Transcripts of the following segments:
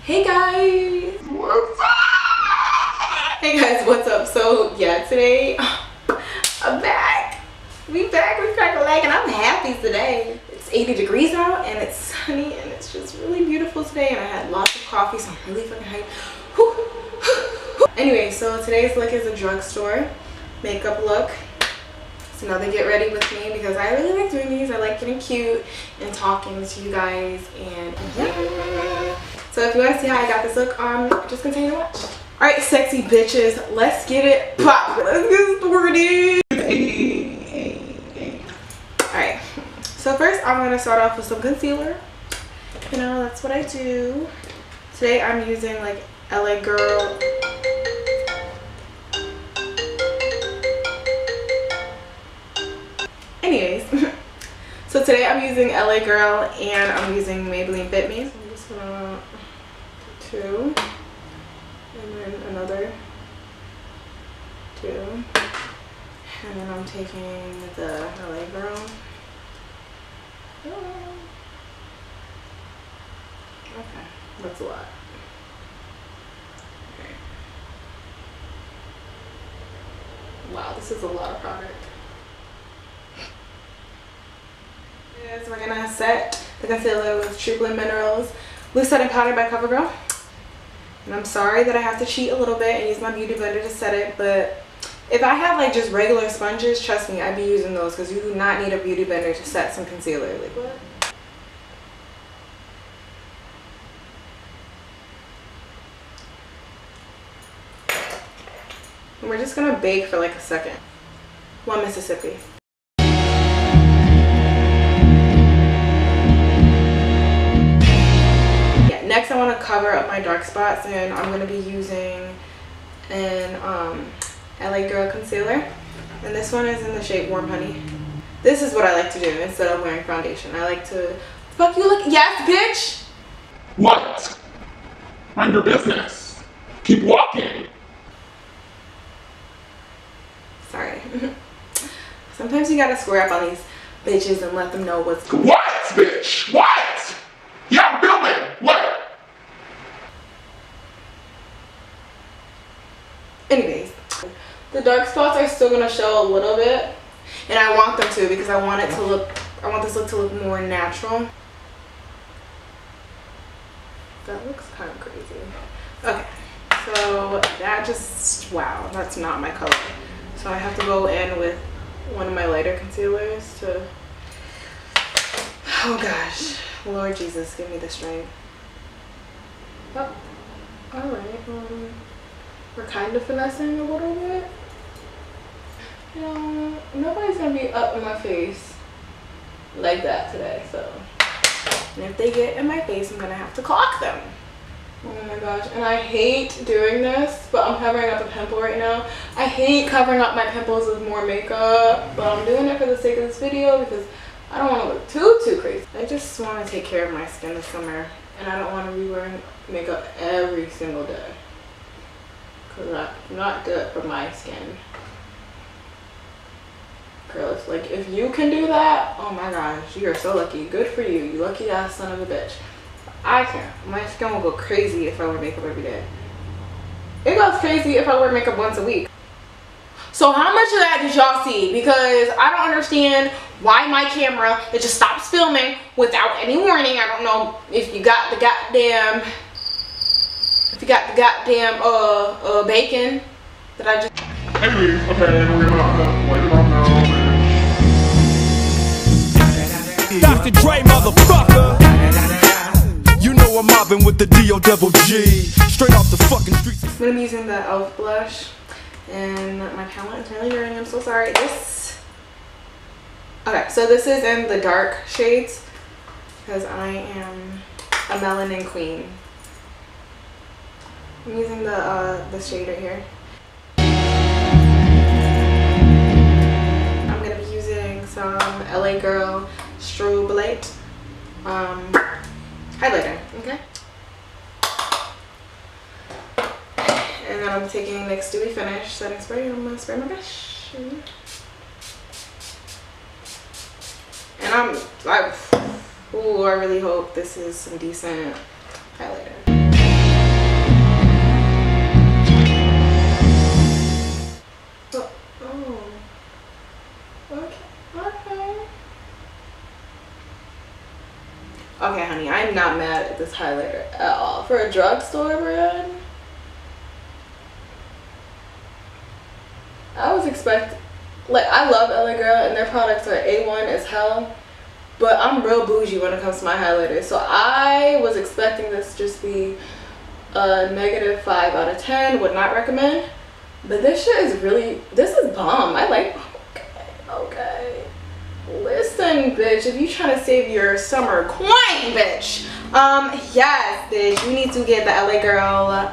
Hey guys! What's up? Hey guys, what's up? So yeah, today I'm back. We back a leg, and I'm happy today. It's 80 degrees out and it's sunny and it's just really beautiful today, and I had lots of coffee, so I'm really fucking hyped. Anyway, so today's look is a drugstore makeup look. So now they get ready with me because I really like doing these. I like getting cute and talking to you guys, and yeah. So if you want to see how I got this look, just continue to watch. Alright, sexy bitches, let's get it pop. Let's get started. Alright, so first I'm going to start off with some concealer. You know, that's what I do. Today I'm using like LA Girl. Anyways, so today I'm using LA Girl and I'm using Maybelline Fit Me. So I'm just gonna do two, and then another two, and then I'm taking the LA Girl. Okay, that's a lot. Okay. Wow, this is a lot of product. So we're gonna set the concealer with True Blend Minerals Loose Setting Powder by CoverGirl. And I'm sorry that I have to cheat a little bit and use my beauty blender to set it, but if I have like just regular sponges, trust me, I'd be using those because you do not need a beauty blender to set some concealer. Like what? And we're just gonna bake for like a second. One Mississippi. Next, I want to cover up my dark spots, and I'm going to be using an LA Girl concealer, and this one is in the shade Warm Honey. This is what I like to do instead of wearing foundation. I like to, fuck you look, yes bitch! What? Mind your business. Keep walking. Sorry. Sometimes you gotta square up on these bitches and let them know what's going on. What, bitch? What? Yeah, I'm filming. What? Anyways, the dark spots are still gonna show a little bit, and I want them to because I want it to look, I want this look to look more natural. That looks kind of crazy. Okay, so that just, wow, that's not my color. So I have to go in with one of my lighter concealers to, oh gosh, Lord Jesus, give me the strength. Oh, all right. We're kind of finessing a little bit. You know, nobody's gonna be up in my face like that today, so. And if they get in my face, I'm gonna have to clock them. Oh my gosh, and I hate doing this, but I'm covering up a pimple right now. I hate covering up my pimples with more makeup, but I'm doing it for the sake of this video because I don't want to look too crazy. I just want to take care of my skin this summer, and I don't want to be wearing makeup every single day. That's not good for my skin. Girls, like if you can do that, oh my gosh, you are so lucky. Good for you, you lucky ass son of a bitch. I can't. My skin will go crazy if I wear makeup every day. It goes crazy if I wear makeup once a week. So how much of that did y'all see? Because I don't understand why my camera, it just stops filming without any warning. I don't know if you got the goddamn bacon that I just. Anyways, okay, we're gonna wipe it off now. Dr. Dre, motherfucker. You know I'm mobbing with the D.O. Double G. Straight off the fucking streets. I'm gonna be using the e.l.f. blush, and my palette is really dirty. I'm so sorry. Okay, so this is in the dark shades because I am a melanin queen. I'm using the shade right here. I'm gonna be using some LA Girl Strobe Light highlighter. Okay. And then I'm taking NYX Dewy Finish setting spray. I'm gonna spray my brush. And I really hope this is some decent highlighter. this highlighter at all. For a drugstore brand, I was expecting, like, I love LA Girl and their products are A1 as hell, but I'm real bougie when it comes to my highlighters. So I was expecting this to just be a -5 out of 10, would not recommend. But this shit is really, this is bomb. I like, okay. Listen, bitch, if you trying to save your summer coin, bitch, yes, bitch, you need to get the LA Girl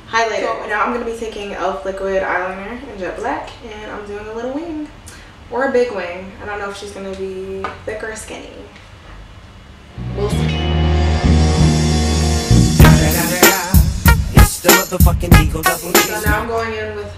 highlighter. So now I'm going to be taking e.l.f. liquid eyeliner in jet black, and I'm doing a little wing. Or a big wing. I don't know if she's going to be thick or skinny. We'll see. It's the motherfucking Eagle Double G. So now I'm going in with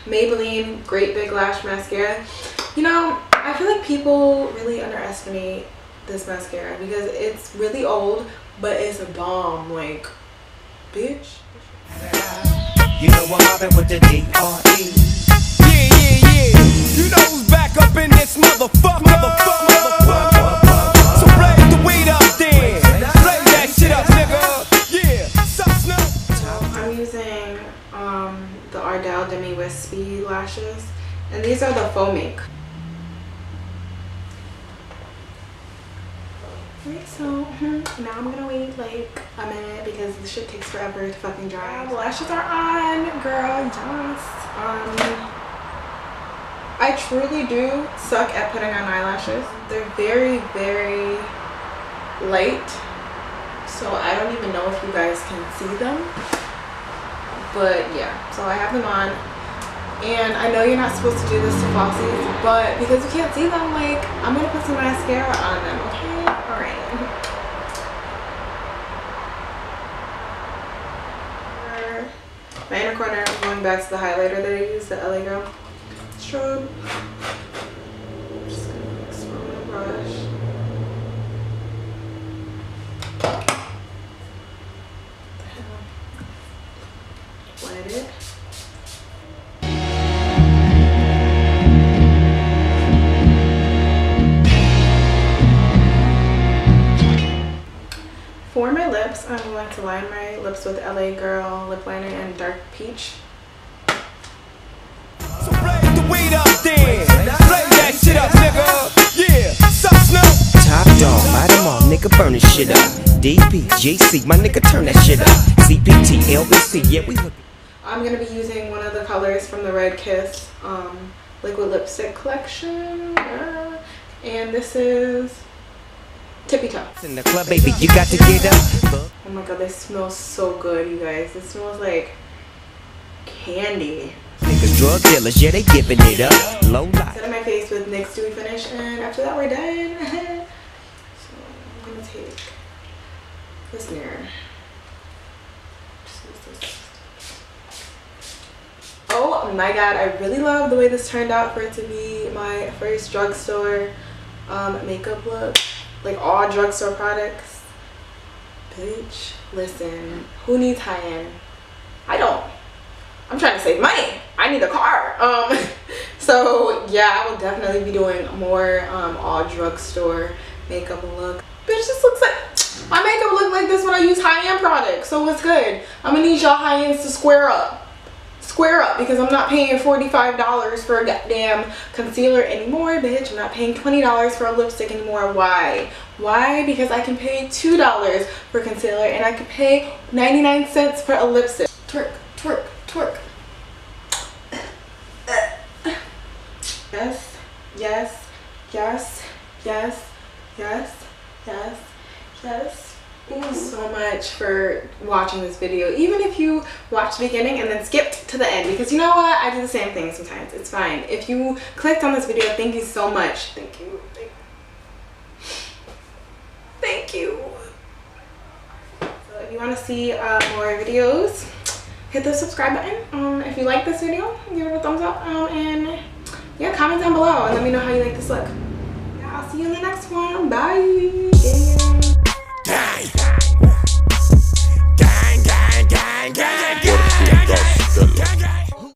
Maybelline Great Big Lash Mascara. You know, I feel like people really underestimate this mascara because it's really old, but it's a bomb. Like, bitch. You know I'm mobbing with the D.R.E. Yeah. You know who's back up in this motherfucker. So blaze the weed up then. Blaze that shit up, nigga. Yeah. Sup, Snoop? I'm using the Ardell Demi Wispy lashes, and these are the faux make. Alright, so now I'm gonna wait like a minute because this shit takes forever to fucking dry. The lashes are on, girl. Yes. I truly do suck at putting on eyelashes. They're very, very light, so I don't even know if you guys can see them. But yeah, so I have them on, and I know you're not supposed to do this to falsies, but because you can't see them, like, I'm gonna put some mascara on them, okay? Alright. My inner corner, I'm going back to the highlighter that I used, the LA Girl Strobe. I'm just gonna mix it on the brush. Blend it. For my lips, I'm going to line my lips with LA Girl lip liner and dark peach. So blaze the weed up then. Blaze that shit up, nigga. Yeah. Sup, Snoop? Top dog, buy them all, nigga, burn this shit up. DP, JC, my nigga, turn that shit up. CPT, LBC, yeah, we look. I'm going to be using one of the colors from the Red Kiss liquid lipstick collection. And this is Tippy Toe. In the club, baby, you got to get up. Oh my god, this smells so good, you guys. This smells like candy. Niggas drug dealers, yeah, they giving it up. Low life. Set my face with NYX Dewy Finish, and after that we're done. So I'm gonna take this mirror. Oh my god, I really love the way this turned out for it to be my first drugstore makeup look. Like all drugstore products. Bitch, listen, who needs high-end? I don't. I'm trying to save money. I need a car. So yeah, I will definitely be doing more all drugstore makeup look. Bitch, this looks like my makeup look like this when I use high-end products. So what's good? I'm gonna need y'all high-ends to square up. Square up, because I'm not paying $45 for a goddamn concealer anymore, bitch. I'm not paying $20 for a lipstick anymore. Why? Why? Because I can pay $2 for concealer and I can pay 99 cents for a lipstick. Twerk, twerk, twerk. Yes, yes, yes, yes, yes, yes, yes. Thank you so much for watching this video, even if you watched the beginning and then skipped to the end, because you know what, I do the same thing sometimes. It's fine. If you clicked on this video, thank you so much. Thank you. Thank you. So if you want to see more videos, hit the subscribe button. If you like this video, give it a thumbs up, and yeah, comment down below and let me know how you like this look. Yeah, I'll see you in the next one. Bye.